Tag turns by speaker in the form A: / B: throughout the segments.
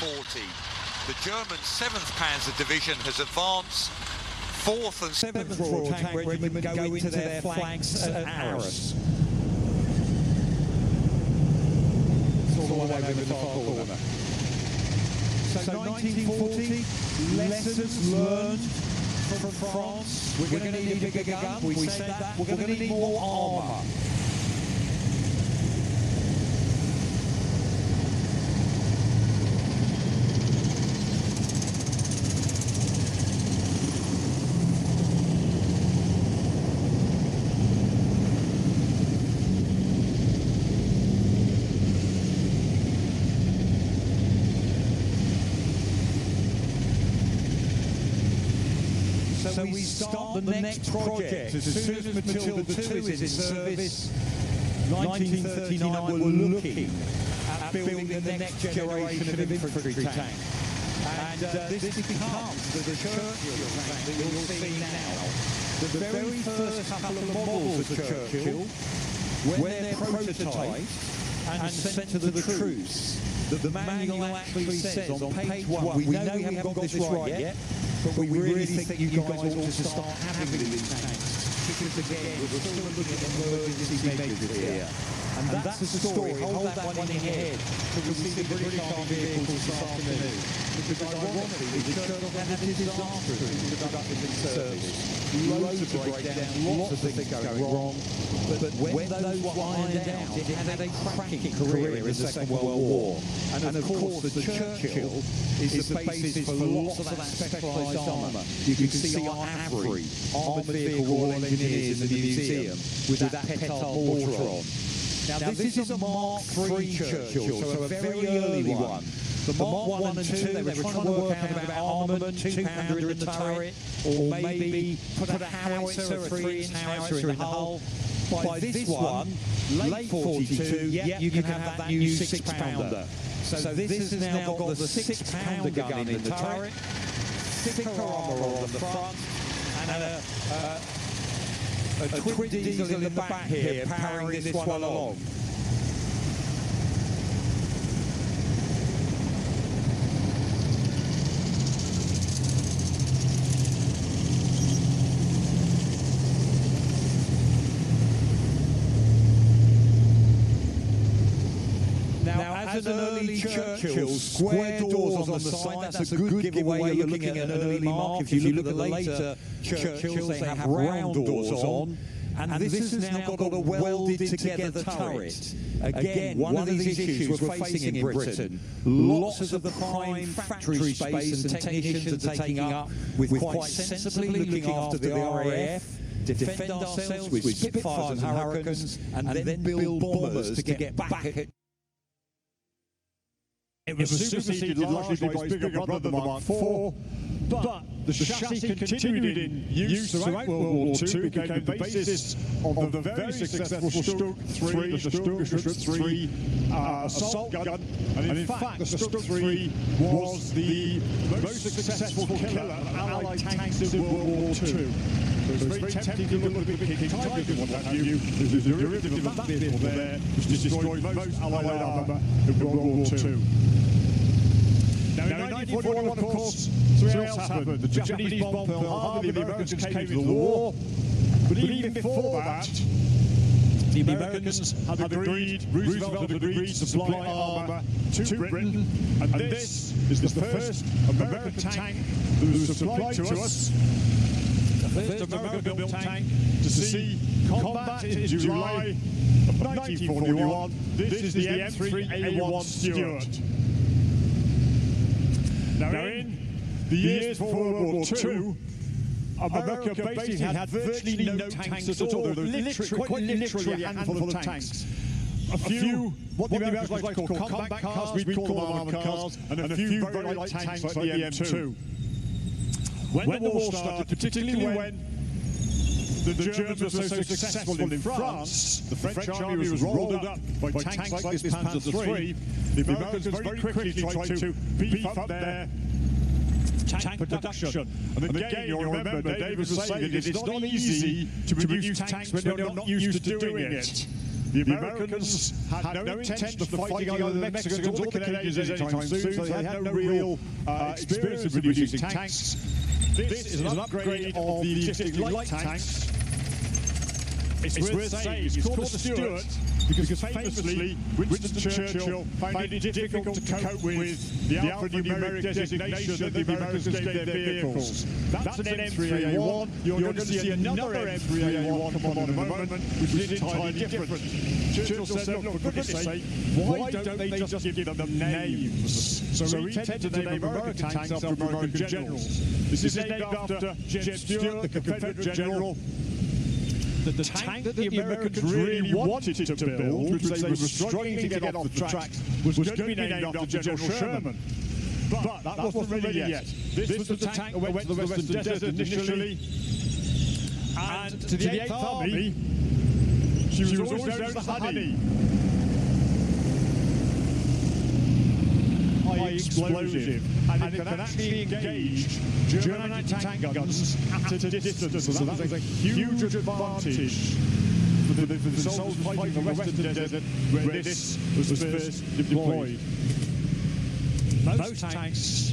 A: 1940, the German 7th Panzer Division has advanced 4th and
B: 7th Royal Tank Regiment go into their flanks at Arras. It's all the way over the far corner. So 1940, lessons learned from France. We're going to need a bigger gun. We said that. We're going to need more armour. So we start the next project as soon as Matilda II is in service. 1939, we're looking at building the next generation of infantry tank. And this becomes the Churchill tank that you'll see now. The very first couple of models of Churchill, when they're prototyped and sent to the troops, the manual actually says on page 1, we know we haven't got this right yet, but we really think you guys ought to start having these tanks, because again, we're still looking at emergency measures here. And that's the story. Hold that one in your head, because we'll see the British Army vehicles this afternoon. Because ironically, the Churchill had a disastrous introduction in service. Loads of breakdowns, lots of things going wrong. But when those were ironed out, it had a cracking career in the Second World War. And of course, the Churchill is the basis for lots of that specialised armour. You can see our Avery, Armoured Vehicle Royal Engineers in the museum, with that petard mortar on. Now this is a Mark III Churchill, so a very early one. The Mark 1 and 2, they were trying to work out about armament, 2-pounder in the turret, or maybe put a howitzer, a 3-inch howitzer in the hull. By this one, late 42, you can have that new 6-pounder. So this has now got the 6-pounder gun in the turret, thicker armour on the front, and a twin diesel in the back here powering this one along. As an early Churchill, square doors on the side, that's a good giveaway. You're looking at an early Mark. If you look at the later Churchills, they have round doors on. And this has now got a welded together turret. Again, one of these issues we're facing in Britain. Lots of the prime factory space and technicians are taking up with quite sensibly looking after the RAF, defend ourselves with Spitfires and Hurricanes, and then build bombers to get back at.
C: It was superseded largely by its bigger brother, the Mark IV, but the chassis continued in use throughout World War II, became the basis of the very successful Stuck 3, the Stuck 3 assault gun, and in fact the Stuck 3 was the most successful killer of Allied tanks in World War II. So it's very tempting to look at the King Tiger and what have you. There's a derivative of that vehicle there, which destroyed most Allied armour in World War II. Now in 1941, of course, something else happened. The Japanese bombed Pearl Harbor, the Americans came into the war. But even before that, the Americans had agreed, Roosevelt had agreed to supply armour to Britain. And this is the first American tank that was supplied to us. The first American-built tank to see combat in July of 1941. This is the M3A1 Stuart. Now in the years before World War II, America basically had virtually no tanks at all. There were quite literally a handful of tanks. A few, what the Americans like to call combat cars, we'd call them armoured cars, and a few very light tanks like the M2. When the war started, particularly when the Germans were so successful in France, the French army was rolled up by tanks like this Panzer III, the Americans very quickly tried to beef up their tank production. And again, you'll remember David was saying that it's not easy to produce tanks when you're not used to doing it. The Americans had no intention of fighting either the Mexicans or the Canadians anytime soon, so they had no real experience of producing tanks. This is an upgrade of the existing light tanks. It's worth saying it's called the Stuart because famously Winston Churchill found it difficult to cope with the alphanumeric designation that the Americans gave their vehicles. That's an M3A1. You're going to see another M3A1 come on in a moment, which is entirely different. Churchill said, look, for goodness sake, why don't they just give them names? So he tended to name American tanks after American generals. This is named after Jeb Stuart, the Confederate general. The tank that the Americans really wanted to build, which they were struggling to get off the tracks, was going to be named after General Sherman. But that wasn't ready yet. This was the tank that went to the Western Desert initially, and to the 8th Army, she was always known as the Honey. High explosive, and it can actually engage German anti-tank guns at a distance, so that was a huge advantage for the soldiers fighting the Western Desert where this was first deployed. Most tanks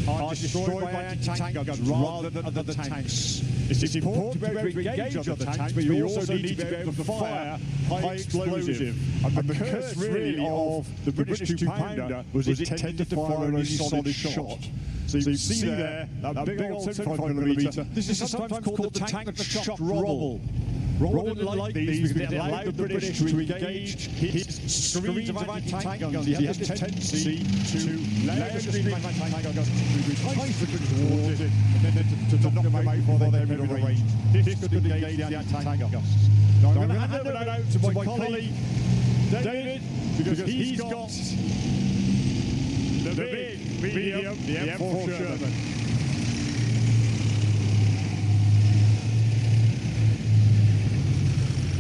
C: are destroyed by anti-tank guns rather than other tanks. It's important to be able to engage other tanks, but you also need to be able to fire high explosive. And the curse really of the British 2-pounder was it tended to fire a really solid shot. So you see there, that big old 75mm. This is sometimes called the tank that shot Rommel. Rommel didn't like these because it allowed the British to engage his screens of anti-tank guns. He had this tendency to loud scream anti-tank guns to entice the British towards it and then to knock them out before they came in range. This could engage the anti-tank guns. Now I'm going to hand over now to my colleague David, because he's got the big medium, the M4 Sherman.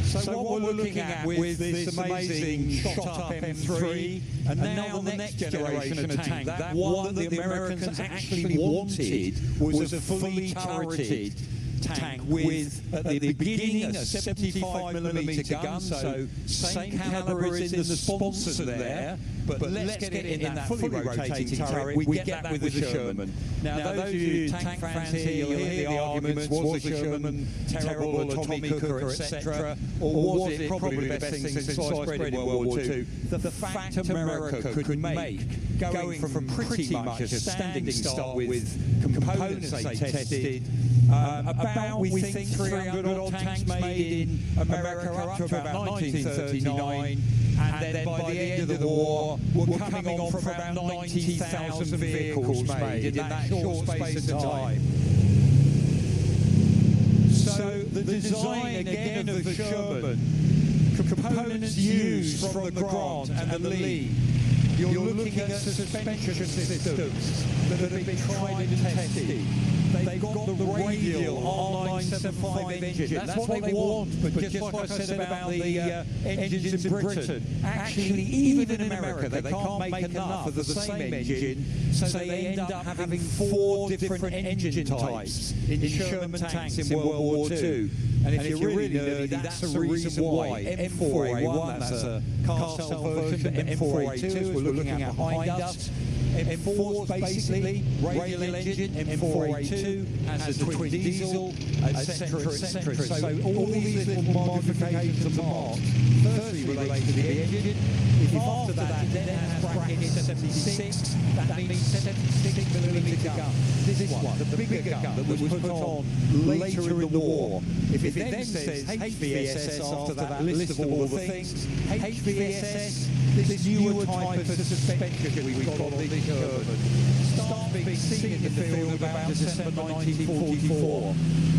B: So what we're looking at with this amazing shot-up M3, and now the next generation of tank, that one that the Americans actually wanted was a fully turreted tank with, at the beginning, a 75mm gun, so same calibre as in the sponsor there, but let's get it in that fully rotating turret. We get that with the Sherman. Now those of you tank fans here, you'll hear the arguments, was the Sherman terrible, a Tommy Cooker, etc., or was it probably the best thing since sliced bread in World War II? The fact America could make, going from pretty much a standing start with components they tested, about, we think, 300 odd tanks made in America up to about 1939, and then by the end of the war were coming on for about 90,000 vehicles made in that short space of time. So the design again of the Sherman, components used from the Grant and the Lee, you're looking at suspension systems that have been tried and tested. They've got the radial R975 engine. That's what they want, but just like I said about the engines in Britain, actually even in America they can't make enough of the same engine, so they end up having 4 different engine types in Sherman tanks in World War II. And if you're really nerdy, that's the reason why. M4A1, that's a cast cell version, but M4A2, as we're looking at behind us, M4's basically radial engine, M4A2 has the twin diesel, etc., etc. So all these little modifications of the Mark firstly relate to the engine. If after that it then has brackets 76, that means 76mm gun. This one, the bigger gun that was put on later in the war. If it then says HVSS after that list of all the things, HVSS, this newer type of suspension we've got on this Sherman, starts being seen in the field about December 1944.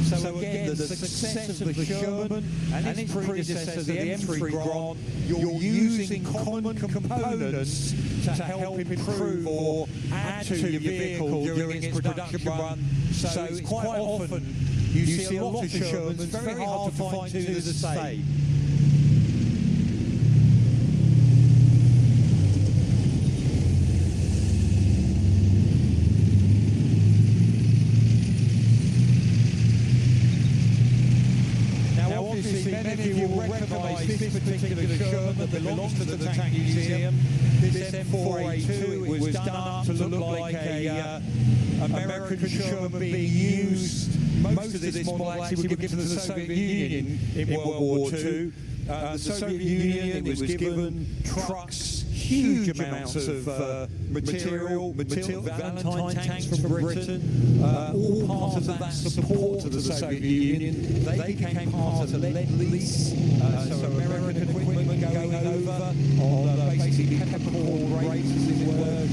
B: So again, the success of the Sherman and its predecessor, the M3 Grant, you're using common components to help improve or add to your vehicle during its production run. So it's quite often you see a lot of Shermans, very hard to find two that are the same. Obviously many of you will recognise this particular Sherman that belongs to the Tank Museum. This M4A2, it was done up to look like a American Sherman being used. Most of this model actually was given to the Soviet Union in World War II. The Soviet Union, it was given trucks, huge amounts of material, Valentine tanks from Britain, all part of that support to the Soviet Union. They became part of the Lend-Lease, so American equipment going over on basically peppercorn rates, as it were,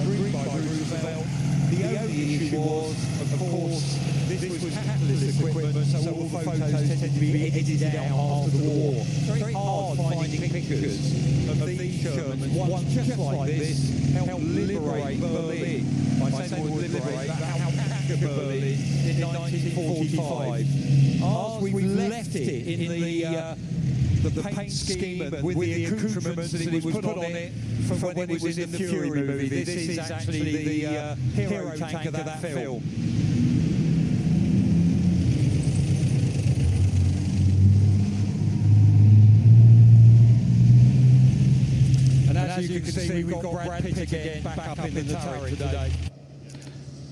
B: agreed by Roosevelt. The only issue was, of course, this was capitalist equipment, so all the photos tended to be edited out after the war. Very hard finding pictures of these Shermans, one just like this, helped liberate Berlin. I say more liberate, but helped capture Berlin in 1945. Ours, we've left it in the paint scheme and with the accoutrements that it was put on it from when it was in the Fury movie. This is actually the hero tank of that film. And as you can see, we've got Brad Pitt again back up in the turret today.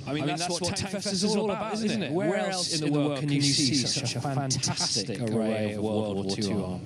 D: I mean, that's what Tankfest is all about, isn't it? Where else in the world can you see such a fantastic array of World War II armour?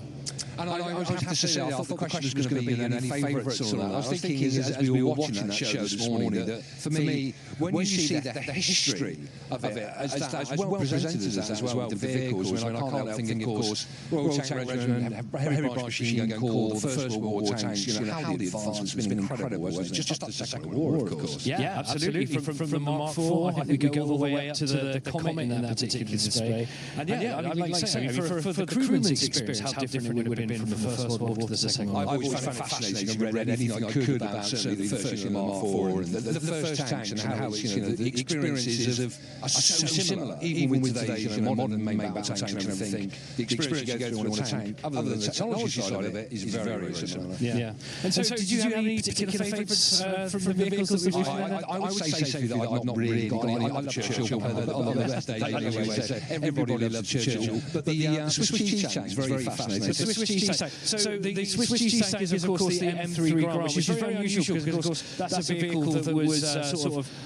E: And I have to say, I thought the question was going to be any favourites or not. I was thinking, as we were watching that show this morning, that for me, when you see the history of it, as well presented as well, the vehicles, I can't help thinking, of course, Royal Tank Regiment, Heavy Branch Machine Gun Corps, the First World War tanks, how the advancement's been incredible, wasn't it? Just after the Second World War, of course.
D: Yeah, absolutely. From the Mark IV, I think we go all the way up to the Comet in that particular display. And yeah, like you say, for the crewman's experience, how different it would have been from the First World War to the Second World War.
E: I've always found it fascinating and read anything I could about certainly the first Mark IV and the first tanks and how it's, the experiences are so similar, even with today's modern main battle tanks and everything. The experience you go through on a tank, other than the technology side of it, is very, very similar.
D: Yeah. And so did you have any particular favourites from the vehicles that we've seen?
E: I would say safely that I've not really got any. I love Churchill on the best days anyway. Everybody loves Churchill. But the Swiss cheese tank is very fascinating.
D: The Swiss cheese tank. So the Swiss cheese tank is, of course, the M3 Grand, which is very unusual because, of course, that's a vehicle that was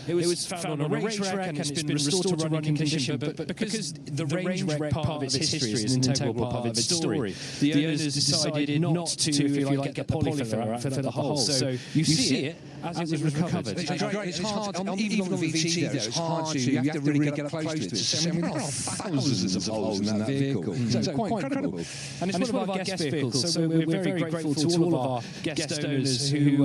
D: it was found on a race wreck and it's been restored to running condition. But because the range wreck part of its history is an integral part of its story, the owners decided not to, if you like, get the polyfiller out for the hole. So you see it as it was recovered.
E: It's hard, even on the VT there, it's hard to, you have to really get up close to it. There are thousands of holes in that vehicle. So it's quite incredible.
D: And it's one of our guest vehicles, so we're very grateful to all of our guest owners who,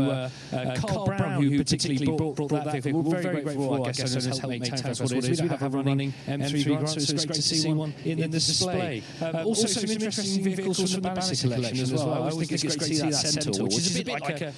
D: Carl Brown, who particularly brought that vehicle. We're very grateful for our guest owners helped make Tankfest what it is. We don't have a running M3 Grand, so it's great to see one in the display. Also some interesting vehicles from the Bannister collection as well. I always think it's great to see that Centaur, which is a bit like a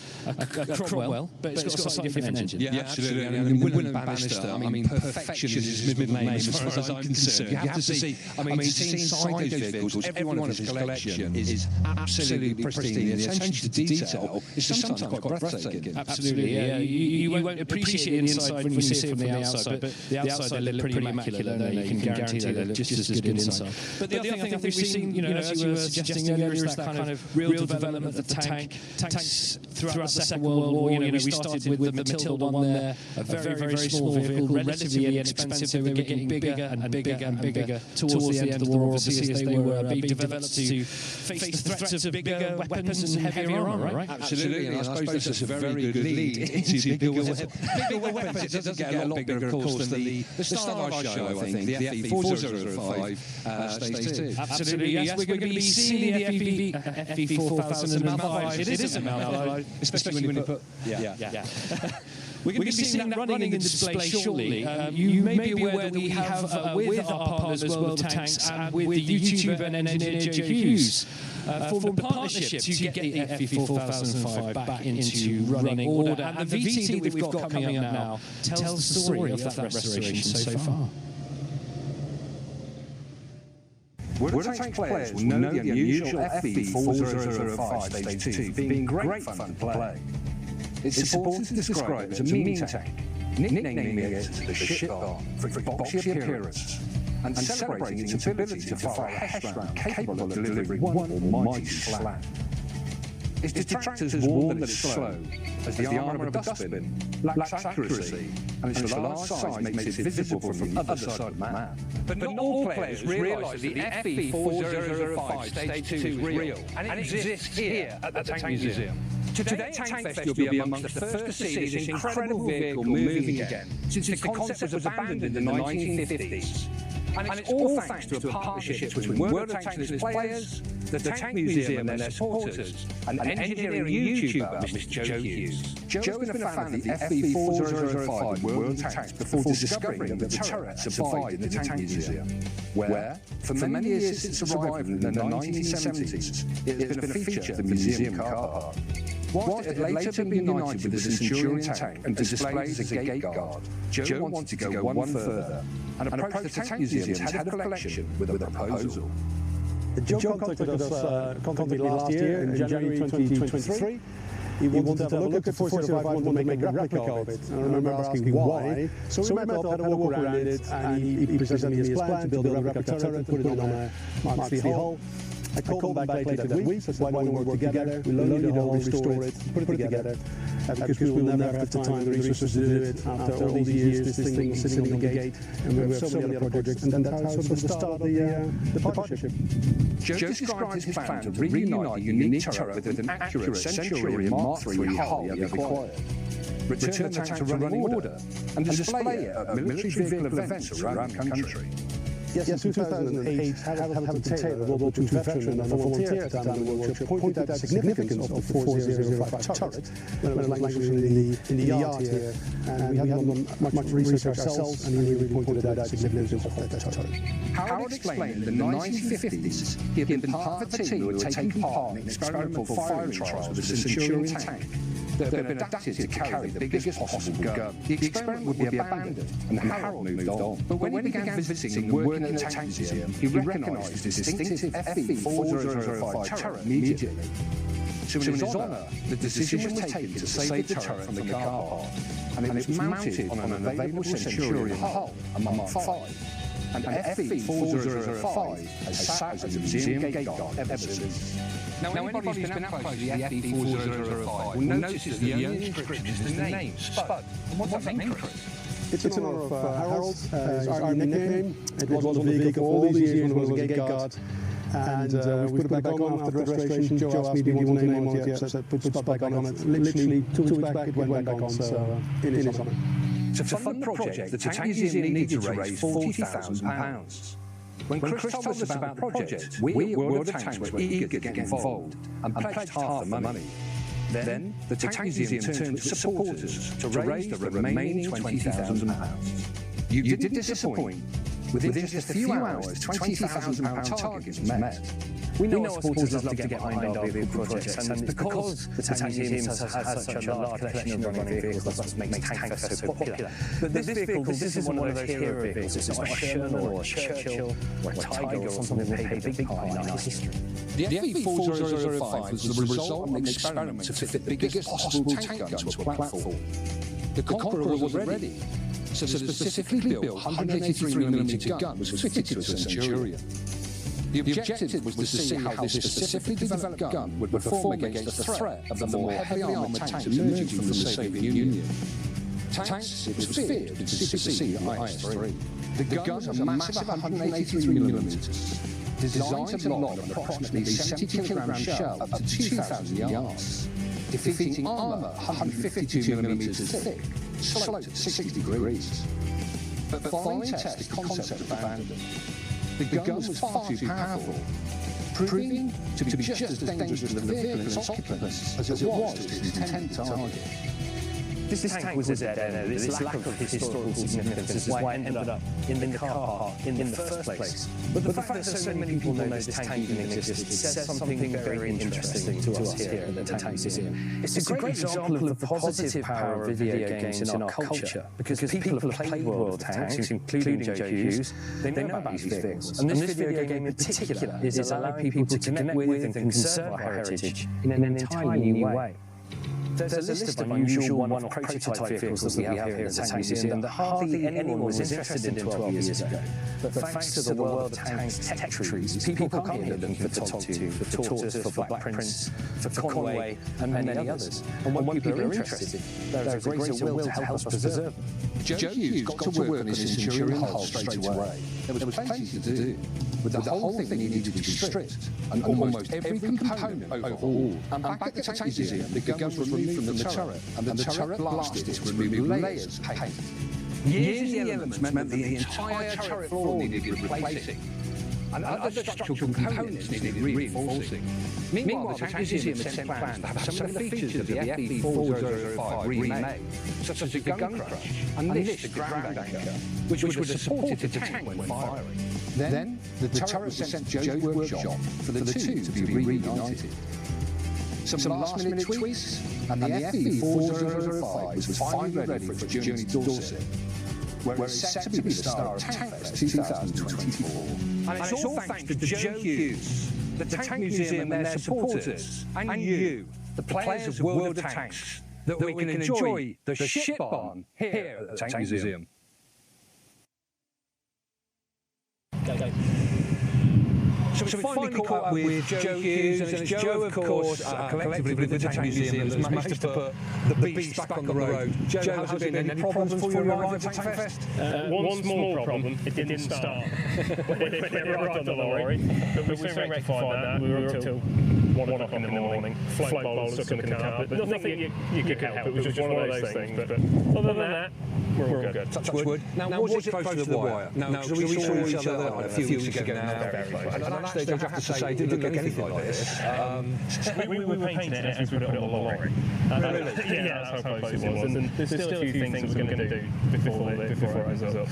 D: Cromwell, but it's got a slightly different engine.
E: Yeah, absolutely. And William Bannister, I mean, perfection is his middle name as far as I'm concerned. You have to see, to see inside those vehicles, every one of his collection is absolutely pristine. The attention to detail is sometimes quite breathtaking.
D: Absolutely, yeah. You won't appreciate the inside when you see it from the outside, but the outside they look pretty immaculate. You can guarantee they look just as good inside. But the other thing I think we've seen, as you were suggesting earlier, is that kind of real development of the tank. Tanks throughout the Second World War, we started with the Matilda one there, a very, very small vehicle, relatively inexpensive. They were getting bigger and bigger and bigger towards the end of the war, obviously, as they were being developed to face the threats of bigger weapons and heavier armour, right?
E: Absolutely, and I suppose that's a very good lead into bigger weapons. It doesn't get a lot bigger, of course, than the Star Wars show, I think, the FV4005 stage 2.
D: Absolutely, yes, we're going to be seeing the FV4005. It is a Malphite, especially when you put... Yeah. We're going to be seeing that running in the display shortly. You may be aware that we have, with our partners World of Tanks and with the YouTuber and engineer Joe Hughes, formed a partnership to get the FV4005 back into running order. And the VT that we've got coming up now tells the story of that restoration so far.
F: World of Tanks players will know the unusual FV4005 Stage 2 being great fun to play. It's supported described as a mini tank, nicknaming it the ship bar for its boxy appearance. and celebrating its ability to fire a Hess round capable of delivering one almighty slam. Its detractors warn that it's slow, as the armour of a dustbin lacks accuracy, and its large size makes it visible from the other side of the map.
E: But not all players realise that the FE4005 Stage 2 is real, and it exists here at the Tank Museum. Today at Tankfest you'll be amongst the first to see this incredible vehicle moving again, since the concept was abandoned in the 1950s. And it's all thanks to a partnership between World of Tanks and its players, the Tank Museum and their supporters, and engineering YouTuber Mr. Joe Hughes.
F: Joe's been a fan of the FE4005 World of Tanks before discovering that the turret survived in the Tank Museum, where, for many years since its arrival in the 1970s, it has been a feature of the museum car park. Whilst it had later been united with the Centurion tank and displayed as a gate guard, Joe wanted to go one further and approached the Tank Museum's head of collection with a proposal.
C: Joe contacted me last year in January 2023. He wanted to have a look at 405, wanted to make a replica of it. And I remember asking why. So we met up, had a walk around it, and he presented me his plan to build a replica turret, put it on a Mark III hull. I called him back later that week, said why don't we work together, we load the hull, restore it, put it together, because we will never have the time and the resources to do it. After all these years, this thing was sitting on the gate, and we have so many other projects, and that's how sort of the start of the partnership.
F: Joe described his plan to reunite the unique turret with an accurate Centurion Mark III hull he had acquired, return the tank to running order, and display it at military vehicle events around the country.
C: Yes, in 2008, Hamilton Taylor, World War II veteran and a volunteer at the time of the workshop, pointed out the significance of the 4005 turret when it was languishing in the yard here, and we hadn't done much research ourselves, and he really pointed out the significance of that turret.
F: Howard explained that in the 1950s he had been part of a team who had taken part in experimental firing trials with the Centurion tank that had been adapted to carry the biggest possible gun. The experiment would be abandoned, and Harold moved on. But when he began visiting and working at the Tank Museum, he recognised his distinctive FE4005 turret immediately. So in his honour, the decision was taken to save the turret from the car park, and it was mounted on an available Centurion hull, a Mark V. And FE4005 has sat as a museum gate guard ever since.
E: Now anybody who's been up close to the FE4005 will notice that the only inscription is the name, Spud. And what's that mean, Chris?
C: It's in honour of Harold, his army nickname. It was on the vehicle for all these years when it was a gate guard. And we put it back on after the restoration. Joe asked me, do you want a name on it? Yes, I put Spud back on it. Literally 2 weeks back, it went back on, so in his honour.
F: To fund the project, the Tank Museum needed to raise £40,000. When Chris told us about the project, we at World of Tanks were eager to get involved and pledged half the money. Then the Tank Museum turned to its supporters to raise the remaining £20,000. You did disappoint. Within just a few hours, the £20,000 target was met.
G: We know our supporters love to get behind our vehicle projects, and because the Tank Museum has such a large collection of running vehicles, that's what makes Tankfest so popular. But this vehicle, this isn't one of those hero vehicles. It's not a Sherman or a Churchill or a Tiger or something that played a big part in our history.
E: The FE4005 was the result of an experiment to fit the biggest possible tank gun to a platform. The Conqueror was ready, so the specifically built 183mm gun was fitted to a Centurion. The objective was to see how this specifically developed gun would perform against the threat of the more heavily armoured tanks emerging from the Soviet Union. Tanks, it was feared, would supersede the IS-3. The gun was a massive 183mm, designed to lob an approximately 70kg shell up to 2,000 yards, defeating armour 152mm thick, sloped at 60 degrees. But following tests, the concept was abandoned. The gun was far too powerful, proving to be just as dangerous to the vehicle and its occupants as it was to its intended target.
G: This tank was a dead end. Its lack of historical significance is why it ended up in the car park in the first place. But the fact that so many people know this tank even existed says something very interesting to us here at the Tank Museum. It's a great example of the positive power of video games in our culture, because people have played World Tanks, including Joe Hughes. They know about these vehicles. And this video game in particular is allowing people to connect with and conserve our heritage in an entirely new way. There's a list of unusual one-off prototype vehicles that we have here at the Tank Museum that hardly anyone was interested in 12 years ago. But thanks to the World of Tanks tech trees, people come here looking for Todd 2, for Tortoise, for Black Prince, for Conway, and many others. And when people are interested, there is a greater will to help us preserve them.
E: Joe Hughes got to work on his Centurion hull straight away. There was plenty to do. With the whole thing needed to be stripped, and almost every component overhauled. And back at the Tank Museum, the gun was removed from the turret, and the turret blasted to remove layers of paint. Years in the elements meant that the entire turret floor needed replacing, and other structural components needed reinforcing. Meanwhile, the Tank Museum had sent plans to have some of the features of the FB4005 remade, such as the gun crush and this, the ground anchor, which would have supported the tank when firing. Then, the turret was sent to Joe's workshop for the two to be reunited. Some last-minute tweaks, and the FB4005 was finally ready for its journey to Dorset, where it's set to be the star of Tankfest 2024.
F: And it's all thanks to Joe Hughes, the Tank Museum and their supporters, and you, the players of World of Tanks, that we can enjoy the ship barn here at the Tank Museum. So we finally caught up with Joe Hughes, and it's Joe, of course, collectively with the Tank Museum, has managed to put the beast back on the road. Joe, has there been any problems for you arriving at Tankfest?
H: One small problem, it didn't start when it arrived on the lorry, but we soon rectified that. We were up till 1 o'clock in the morning, float bowls stuck in the carpet, but nothing you could help, it was just one of those things, but other than that, we're all good.
E: Touch wood. Now was it close to the wire? No, because we saw each other a few weeks ago now. And at stage, I have to say, it didn't look anything like this.
H: We were painting it as we put it on the lorry. Yeah, that's how close it was. And there's still a few things we're going to do before it ends up.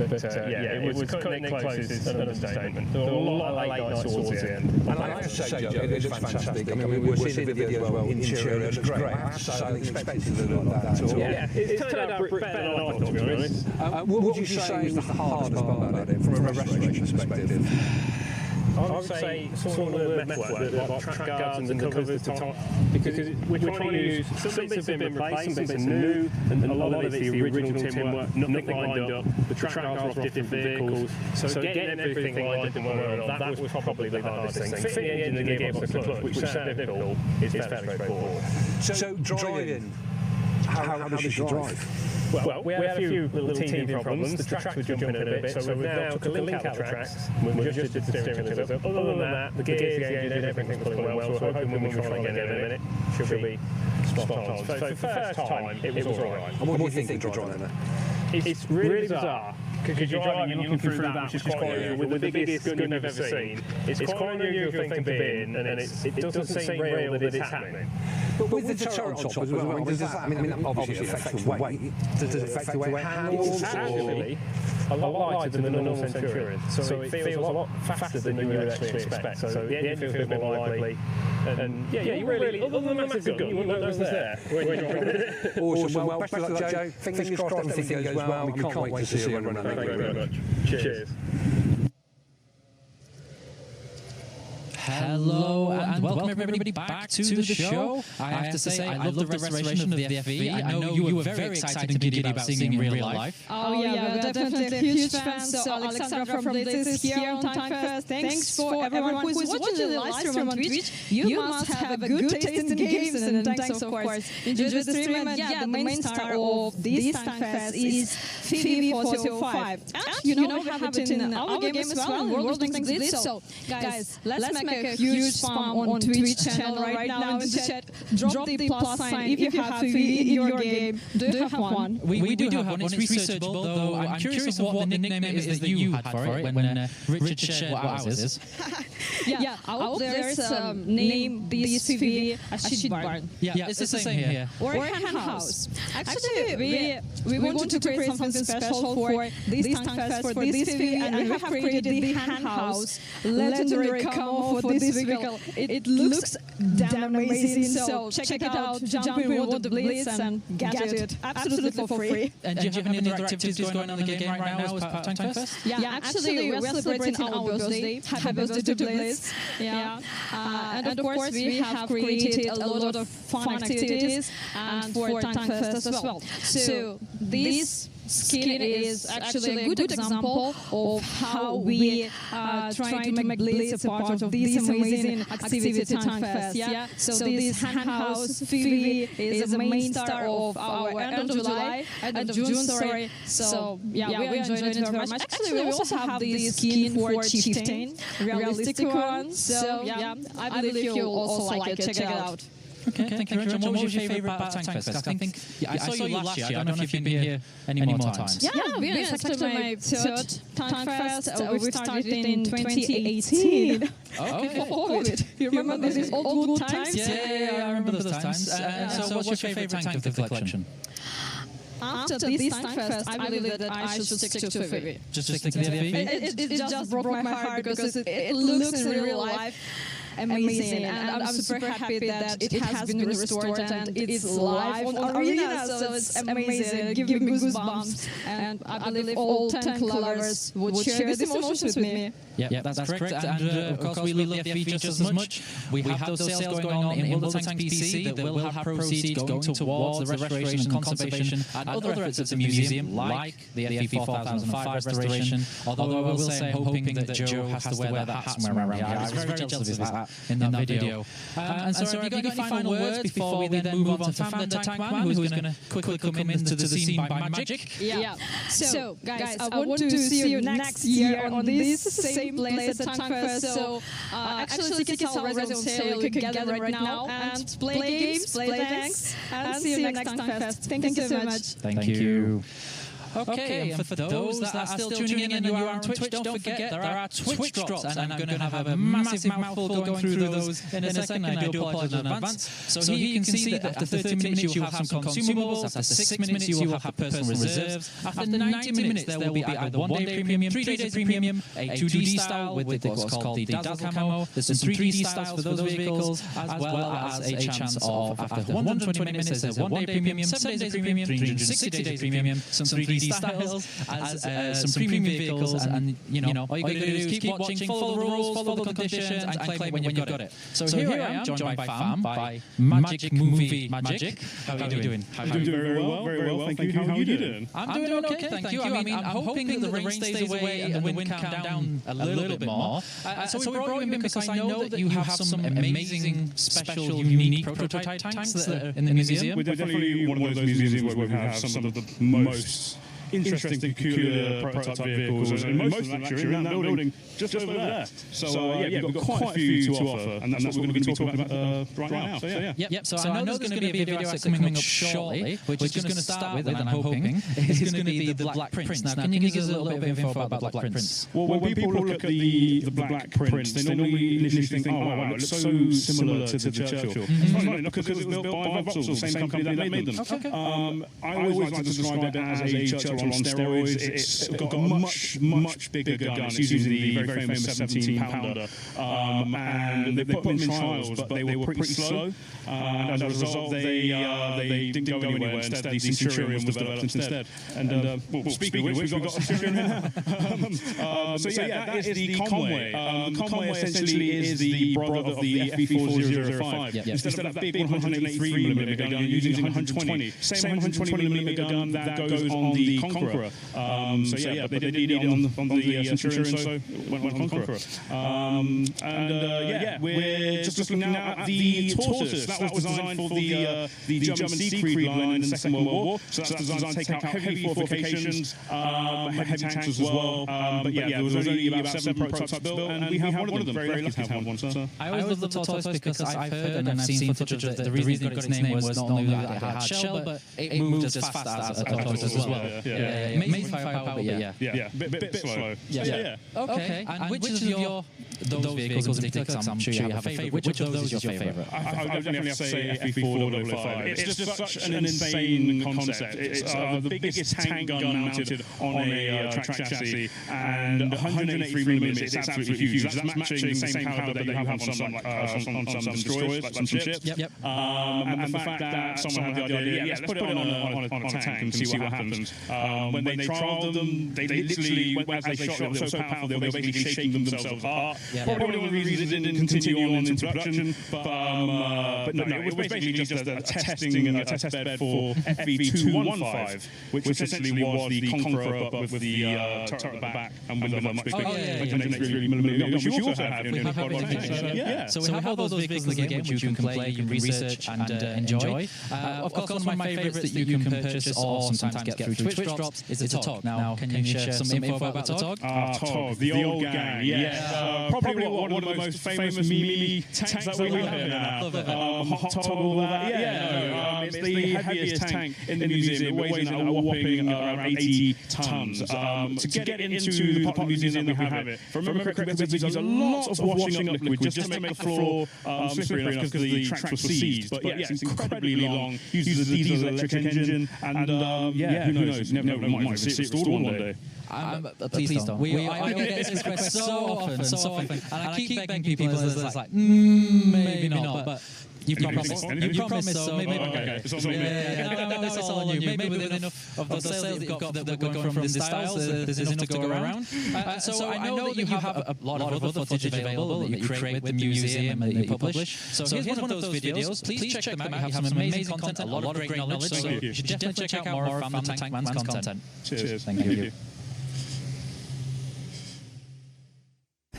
H: But yeah, it was cutting it close is an understatement. There were a lot of late nights towards the end.
E: And I have to say, Joe, it looks fantastic. I mean, we were seeing the video as well, interior, it looks great. I have to say, I didn't expect it to look like that at all.
H: Yeah, it turned out better than I thought, to be honest.
E: What would you say was the hardest part about it, from a restoration perspective?
H: I would say sort of the metalwork, like track guards and the covers to top, because we're trying to use, some bits have been replaced, some bits are new, and a lot of it's the original tin work, nothing lined up, the track guards are off different vehicles, so getting everything lined up in one order, that was probably the hardest thing. Fitting the engine and the gearbox and clutch, which sounds difficult, is fairly straightforward.
E: So driving, how does she drive?
H: Well, we had a few little teething problems. The tracks were jumping in a bit, so we've now took a link out of the tracks. We've adjusted the steering wheel. Other than that, the gears, the engine, everything's pulling well. So we're hoping when we try again in a minute, should be spot on. So for the first time, it was all right.
E: And what do you think of driving it?
H: It's really bizarre. Because you're driving and you're looking through that, which is quite unusual, with the biggest gun you've ever seen. It's quite an unusual thing to be in, and it doesn't seem real that it's happening.
E: But with the turret on top as well, does that, I mean, obviously it affects the weight. Does it affect the way it handles?
H: Actually, a lot lighter than the normal Centurion, so it feels a lot faster than you would actually expect. So the engine feels a bit more lively, and yeah, you really, other than the massive gun, you wouldn't know it was there.
E: Awesome, well, best of luck, Joe. Fingers crossed everything goes well, and we can't wait to see you run around.
H: Thank you very much. Cheers.
I: Hello and welcome everybody back to the show. I have to say, I love the restoration of the FV. I know you were very excited and giddy about seeing it in real life.
J: Oh yeah, we're definitely huge fans. So Alexandra from Blitz is here on Tankfest. Thanks for everyone who is watching the live stream on Twitch. You must have a good taste in games, and thanks of course. Enjoy the stream. And yeah, the main star of this Tankfest is FV4005. And you know we have it in our game as well, in World of Tanks Blitz. So guys, let's make a huge spam on Twitch channel right now in the chat. Drop the plus sign if you have FV in your game. Do you have one?
I: We do have one. It's researchable, though I'm curious of what the nickname is that you had for it when Richard shared what ours is.
J: Yeah, out there is name this FV a shit barn.
I: Yeah, it's the same here.
J: Or a hen house. Actually, we wanted to create something special for this Tankfest, for this FV, and we have created the hen house legendary camo for this vehicle. It looks damn amazing. So check it out, jump in with the Blitz and get it absolutely for free.
I: And do you have any other activities going on in the game right now as part of Time Fest?
J: Yeah, actually we're celebrating our birthday. Happy birthday to Blitz. Yeah. And of course we have created a lot of fun activities and for Time Fest as well. So this skin is actually a good example of how we try to make Blitz a part of this amazing activity Time Fest. Yeah. So this hand house Phoebe is the main star of our end of June. Sorry. So yeah, we enjoyed it very much. Actually, we also have this skin for Chieftain, realistic one. So yeah, I believe you'll also like it. Check it out.
I: Okay, thank you very much. What was your favourite part of Time Fest? I think I saw you last year. I don't know if you've been here any more times.
J: Yeah, it's actually my third Time Fest. We started in 2018.
I: Okay.
J: You remember these old times?
I: Yeah, I remember those times. So what's your favourite tank of the collection?
J: After this Time Fest, I believe that I should stick to Phoebe.
I: Just stick to the FV?
J: It just broke my heart because it looks in real life amazing, and I'm super happy that it has been restored and it's live on Arena, so it's amazing. It gives me goosebumps, and I believe all tank lovers would share these emotions with me.
I: Yeah, that's correct. And of course, we love the FV just as much. We have those sales going on in World Tanks PC that will have proceeds going towards the restoration and conservation and other efforts at the museum, like the FV 4005 restoration. Although I will say, I'm hoping that Joe has to wear that hat somewhere around here. I was very jealous of his hat in that video. And so, have you got any final words before we then move on to Fan the Tankman, who's going to quickly come into the scene by magic?
J: Yeah. So, guys, I want to see you next year on this same place at Time Fest. So, actually, tickets are already on sale. You can get them right now and play games, play tanks, and see you next Time Fest. Thank you so much.
I: Thank you. Okay, and for those that are still tuning in and you are on Twitch, don't forget there are Twitch drops, and I'm going to have a massive mouthful going through those in a second. I do apologise in advance. So here you can see that after 30 minutes you will have some consumables, after 6 minutes you will have personal reserves, after 90 minutes there will be either 1 day premium, 3 days premium, a 2D style with what's called the Dazzle Camo, there's some 3D styles for those vehicles, as well as a chance of, after 120 minutes there's a 1 day premium, 7 days premium, 360 days premium, some 3D styles as some premium vehicles, and you know all you got to do is keep watching, follow the rules, follow the conditions, and claim it when you've got it. So here I am, joined by Fam, by Magic Movie Magic. How are you doing?
C: I'm doing very well, thank you. How are you doing?
I: I'm doing okay, thank you. I mean, I'm hoping that the rain stays away and the wind calms down a little bit more. So we brought you in because I know that you have some amazing, special, unique prototype tanks that are in the museum.
C: We're definitely one of those museums where we have some of the most interesting, peculiar prototype vehicles, and most of them actually are in that building just over there. So yeah, we've got quite a few to offer, and that's what we're going to be talking about right now. So yeah.
I: Yep. So I know there's going to be a video asset coming up shortly, which is going to start with, and I'm hoping, is going to be the Black Prince. Now, can you give us a little bit of info about the Black Prince?
C: Well, when people look at the Black Prince, they normally initially think, oh wow, it looks so similar to the Churchill. Because it was built by Vauxhall, the same company that made them. I always like to describe it as a Churchill on steroids. It's got a much bigger gun. It's using the very famous 17-pounder. And they put them in trials, but they were pretty slow. And as a result, they didn't go anywhere. Instead, the Centurion was developed instead. And speaking of which, we've got a Centurion now. So yeah, that is the Conway. The Conway essentially is the brother of the FV4005. Instead of that big 183mm gun, you're using 120. Same 120mm gun that goes on the Conqueror. So yeah, but they didn't need it on the Centurion, so it went on Conqueror. Yeah, we're just looking now at the Tortoise. That was designed for the German Siegfried line in the Second World War. So that's designed to take out heavy fortifications, heavy tanks as well. But yeah, there was only about 7 prototypes built, and we have one of them. Very lucky to have one. So
I: I always loved the Tortoise because I've heard and I've seen footage that the reason it got its name was not only that it had shell, but it moved as fast as a Tortoise as well. Amazing firepower, but
C: Yeah, bit slow.
I: Yeah. Okay. And which of your those vehicles in particular, because I'm sure you have a favourite, which of those is your favourite?
C: I would definitely have to say FV4 It's just such an insane concept. It's the biggest tank gun mounted on a track chassis, and 183mm. It's absolutely huge. That's matching the same caliber that you have on some destroyers, like some ships. And the fact that someone had the idea, let's put it on a tank and see what happens. When they trialled them, they literally, as they shot, they were so powerful, they were basically shaking themselves apart. Probably one of the reasons it didn't continue on into production, but no, it was basically just a test bed for FV215, which essentially was the Conqueror, but with the turret at the back and with a much bigger 183mm, which you also have in the
I: So we have all those vehicles in the game which you can play, you can research and enjoy. Of course, one of my favourites that you can purchase or sometimes get through Twitch drops is the TOG. Now, can you share some info about the TOG?
C: TOG, the old gang, yes. Probably one of the most famous meme tanks that we have here now. Hot TOG, all that. It's the heaviest tank in the museum. It weighs in a whopping around 80 tons. To get into the part of the museum that we have it, if I remember correctly, we had to use a lot of washing up liquid just to make the floor slippery enough because the tracks were seized. But yeah, it's incredibly long. Uses a diesel electric engine, and who knows? Never might even see it restored one day.
I: Please don't. I get this request so often, and I keep begging people, and it's like, maybe not, but you promised, so maybe.
C: Okay, it's
I: all on you. Maybe with enough of those sales that you've got that we're going from these styles, there's enough to go around. So I know that you have a lot of other footage available that you create with the museum and that you publish. So here's one of those videos. Please check them out. You have some amazing content, a lot of great knowledge, so you should definitely check out more of the Tank Man's content.
C: Cheers.
I: Thank you.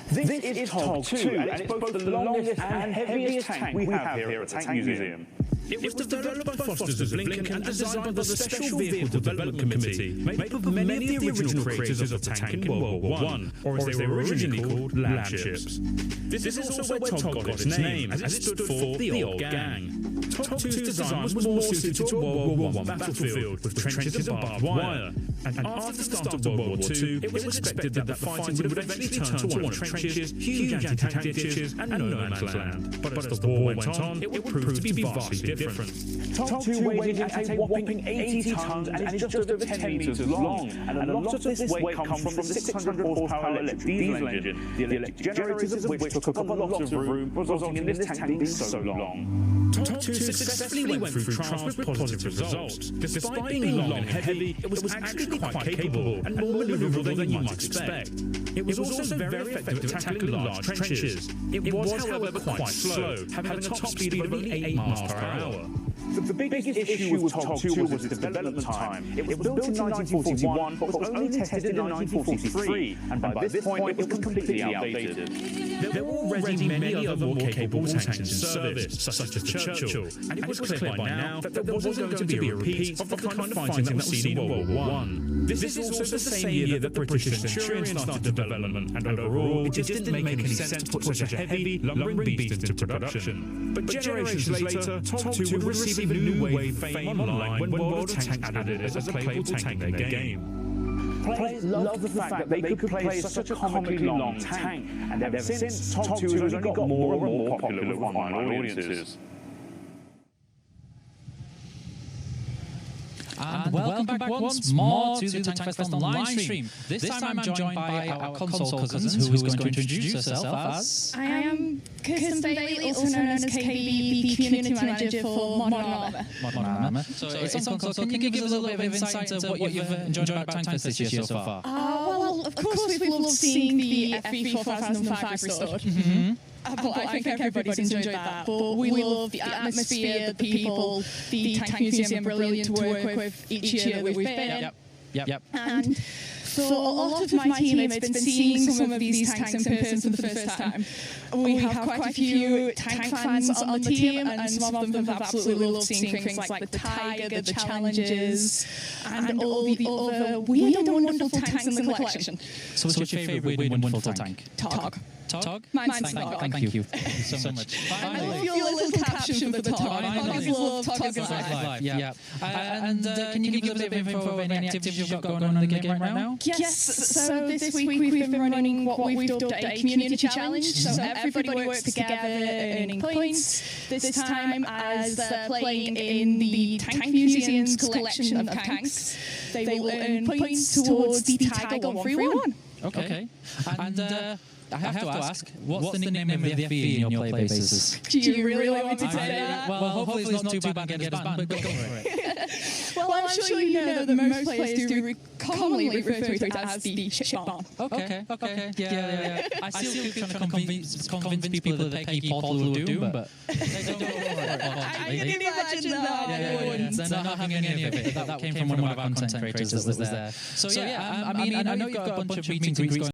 K: This is TOG 2, and it's both the longest and heaviest tank we have here at the Tank Museum.
L: It was developed by Fosters of Lincoln and designed by the Special Vehicle Development Committee, made up of many of the original creators of the tank in World War I, or as they were originally called, lab ships. This is also where TOG got its name, as it stood for the Old Gang. TOG 2's design was more suited to a World War I battlefield, with trenches and barbed wire. And after the start of World War II, it was expected that the fighting would eventually turn to one of trenches, huge anti-tank ditches, and no man's land. But as the war went on, it would prove to be vastly different.
K: TOG 2 weighs in at a whopping 80 tons and is just over 10 metres long, and a lot of this weight comes from the 600 horsepower electric diesel engine, the electric generators of which took up a lot of room, resulting in this tank being so long.
L: TOG 2 successfully went through trials with positive results. Despite being long and heavy, it was actually quite capable and more manoeuvrable than you might expect. It was also very effective at tackling large trenches. It was, however, quite slow, having a top speed of only 8 miles per hour.
K: The biggest issue with TOG 2 was its development time. It was built in 1941, but was only tested in 1943, and by this point it was completely outdated.
L: There were already many other more capable tanks in service, such as the Churchill, and it was clear by now that there wasn't going to be a repeat of the kind of fighting that was seen in World War I. This is also the same year that the British Centurion started development, and overall it just didn't make any sense to put such a heavy, lumbering beast into production. But generations later, TOG 2 would receive a new wave of fame online when World of Tanks added it as a playable tank in their game.
K: Players loved the fact that they could play such a comically long tank, and ever since, TOG 2 has only got more and more popular with online audiences.
I: And welcome back once more to the Tankfest online stream. This time I'm joined by our console cousins, who is going to introduce herself as...
J: I am Kirsten Bailey, also known as KB, the community manager for Modern Armour.
I: Modern Armour. So it's on console. Can you give us a little bit of insight into what you've enjoyed about Tankfest this year so far?
J: Well, of course we've loved seeing the FV4005 restored. But I think everybody's enjoyed that. But we love the atmosphere, the people. The Tank Museum are brilliant to work with each year that we've been.
I: Yep.
J: And for a lot of my team, it's been seeing some of these tanks in person for the first time. We have quite a few tank fans on the team, and some of them have absolutely loved seeing things like the Tiger, the Challengers, and all the other weird and wonderful tanks in the collection.
I: So what's your favourite weird and wonderful tank?
J: TOG.
I: Tog?
J: Mine's Tog.
I: Thank you so much.
J: I love your little caption for the Tog. I love Tog as well.
I: Yeah. And can you give us a bit of info of any activities you've got going on in the game right now?
J: Yes, so this week we've been running what we've dubbed a community challenge. So everybody works together, earning points. This time, as they're playing in the Tank Museum's collection of tanks, they will earn points towards the Tiger 131.
I: Okay. And I have to ask, what's the nickname of the FB in your play bases?
J: Do you really want me to say that?
I: Well, hopefully it's not too bad and get us banned, but go for it.
J: Well, I'm sure you know that most players do commonly refer to it as the chip bomb.
I: Okay. Yeah. I still keep trying to convince people that the Peggy portal will do, but they don't worry about it.
J: I can imagine that.
I: They're not having any of it. That came from one of our content creators that was there. So yeah, I mean, I know you've got a bunch of meet and greets going